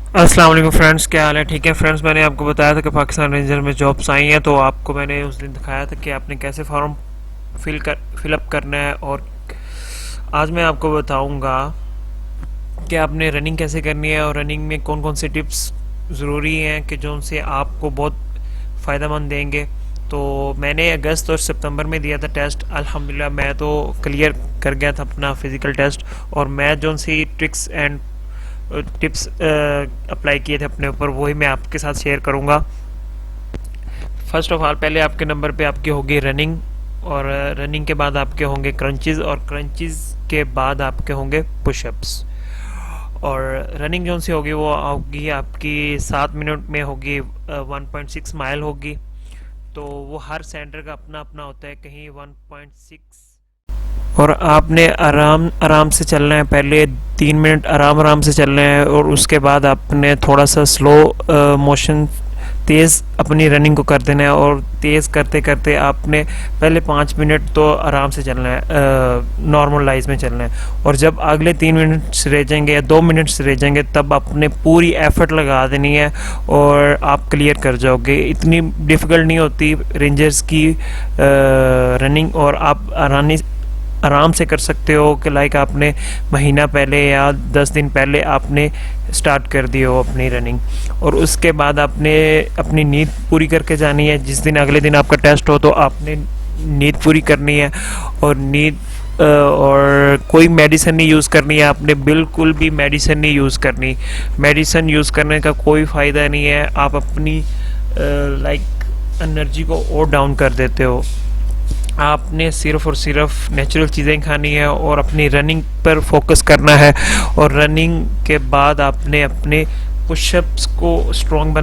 अस्सलाम वालेकुम फ्रेंड्स, क्या हाल है? ठीक है फ्रेंड्स, मैंने आपको बताया था कि पाकिस्तान रेंजर में जॉब्स आई हैं, तो आपको मैंने उस दिन दिखाया था कि आपने कैसे फॉर्म फिलअप करना है। और आज मैं आपको बताऊंगा कि आपने रनिंग कैसे करनी है और रनिंग में कौन कौन से टिप्स ज़रूरी हैं कि जो उनसे आपको बहुत फ़ायदेमंद देंगे। तो मैंने अगस्त और सितंबर में दिया था टेस्ट, अल्हम्दुलिल्लाह मैं तो क्लियर कर गया था अपना फ़िज़िकल टेस्ट। और मैं जो सी ट्रिक्स एंड टिप्स अप्लाई किए थे अपने ऊपर, वही मैं आपके साथ शेयर करूँगा। फर्स्ट ऑफ ऑल, पहले आपके नंबर पे आपकी होगी रनिंग, और रनिंग के बाद आपके होंगे क्रंचेस, और क्रंचेस के बाद आपके होंगे पुशअप्स। और रनिंग जो सी होगी वो होगी आपकी 7 मिनट में होगी, 1.6 माइल होगी। तो वो हर सेंटर का अपना अपना होता है, कहीं 1.6। और आपने आराम आराम से चलना है, पहले 3 मिनट आराम आराम से चलना है, और उसके बाद आपने थोड़ा सा स्लो मोशन तेज़ अपनी रनिंग को कर देना है। और तेज़ करते करते आपने पहले 5 मिनट तो आराम से चलना है, नॉर्मलाइज में चलना है। और जब अगले 3 मिनट्स रह जाएंगे या 2 मिनट्स रह जाएंगे, तब आपने पूरी एफर्ट लगा देनी है और आप क्लियर कर जाओगे। इतनी डिफ़िकल्ट नहीं होती रेंजर्स की रनिंग, और आप आराम से कर सकते हो कि लाइक आपने महीना पहले या 10 दिन पहले आपने स्टार्ट कर दी हो अपनी रनिंग। और उसके बाद आपने अपनी नींद पूरी करके जानी है। जिस दिन अगले दिन आपका टेस्ट हो तो आपने नींद पूरी करनी है। और और कोई मेडिसिन नहीं यूज़ करनी है आपने, बिल्कुल भी मेडिसिन नहीं यूज़ करनी। मेडिसिन यूज़ करने का कोई फ़ायदा नहीं है, आप अपनी लाइक एनर्जी को और डाउन कर देते हो। आपने सिर्फ और सिर्फ नेचुरल चीज़ें खानी है और अपनी रनिंग पर फोकस करना है। और रनिंग के बाद आपने अपने पुशअप्स को स्ट्रॉन्ग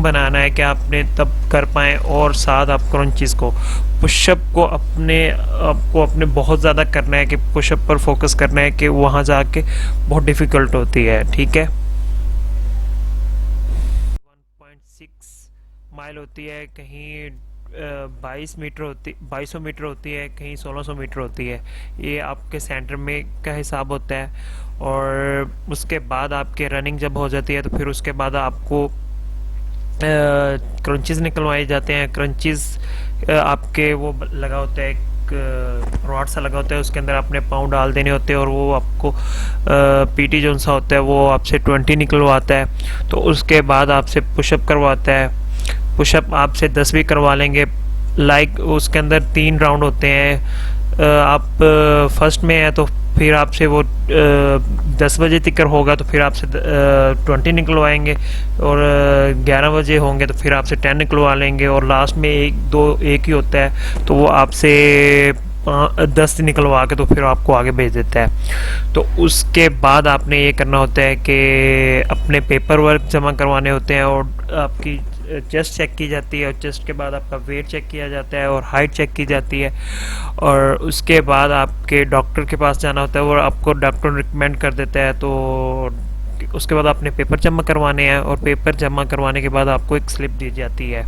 बनाना है कि आपने तब कर पाएँ। और साथ आप क्रंचेस को, पुशअप को आपको अपने बहुत ज़्यादा करना है कि पुशअप पर फोकस करना है कि वहाँ जाके बहुत डिफ़िकल्ट होती है। ठीक है, 1.6 माइल होती है, कहीं 2200 मीटर होती है, कहीं 1600 मीटर होती है। ये आपके सेंटर में का हिसाब होता है। और उसके बाद आपके रनिंग जब हो जाती है तो फिर उसके बाद आपको क्रंचेस निकलवाए जाते हैं। क्रंचेस आपके वो लगा होता है, एक रॉड सा लगा होता है, उसके अंदर आपने पाँव डाल देने होते हैं, और वो आपको पीटी जोन सा होता है वो आपसे 20 निकलवाता है। तो उसके बाद आपसे पुशअप करवाता है। पुशअप आपसे 10 भी करवा लेंगे। लाइक उसके अंदर 3 राउंड होते हैं। आप फर्स्ट में है तो फिर आपसे वो 10 बजे तक होगा तो फिर आपसे 20 निकलवाएंगे। और 11 बजे होंगे तो फिर आपसे 10 निकलवा लेंगे। और लास्ट में एक ही होता है, तो वो आपसे 10 निकलवा के तो फिर आपको आगे भेज देता है। तो उसके बाद आपने ये करना होता है कि अपने पेपर वर्क जमा करवाने होते हैं, और आपकी चेस्ट चेक की जाती है, और चेस्ट के बाद आपका वेट चेक किया जाता है, और हाइट चेक की जाती है। और उसके बाद आपके डॉक्टर के पास जाना होता है, और आपको डॉक्टर रिकमेंड कर देता है। तो उसके बाद आपने पेपर जमा करवाने हैं, और पेपर जमा करवाने के बाद आपको एक स्लिप दी जाती है।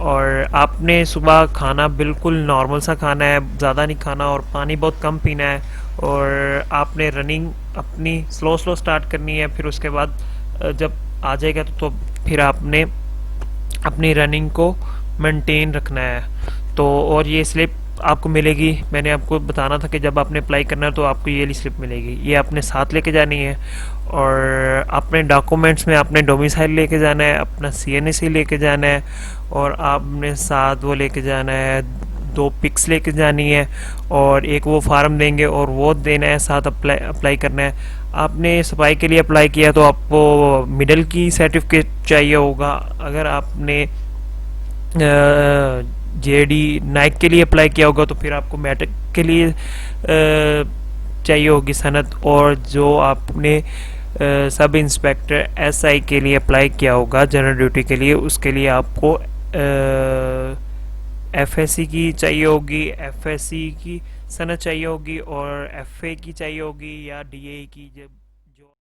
और आपने सुबह खाना बिल्कुल नॉर्मल सा खाना है, ज़्यादा नहीं खाना, और पानी बहुत कम पीना है। और आपने रनिंग अपनी स्लो स्लो स्टार्ट करनी है। फिर उसके बाद जब आ जाएगा तो फिर आपने अपनी रनिंग को मेंटेन रखना है। तो और ये स्लिप आपको मिलेगी, मैंने आपको बताना था कि जब आपने अप्लाई करना है तो आपको ये वाली स्लिप मिलेगी, ये आपने साथ लेके जानी है। और अपने डॉक्यूमेंट्स में आपने डोमिसाइल लेके जाना है, अपना CNSE लेके जाना है, और आपने साथ वो लेके जाना है, 2 पिक्स लेके जानी है, और एक वो फार्म देंगे और वो देना है, साथ अप्लाई करना है। आपने सफाई के लिए अप्लाई किया तो आपको मिडल की सर्टिफिकेट चाहिए होगा। अगर आपने JD नाइक के लिए अप्लाई किया होगा तो फिर आपको मैट्रिक के लिए चाहिए होगी सनद। और जो आपने सब इंस्पेक्टर SI के लिए अप्लाई किया होगा जनरल ड्यूटी के लिए, उसके लिए आपको FSC की चाहिए होगी, FSC की सनद चाहिए होगी, और FA की चाहिए होगी, या DA की। जब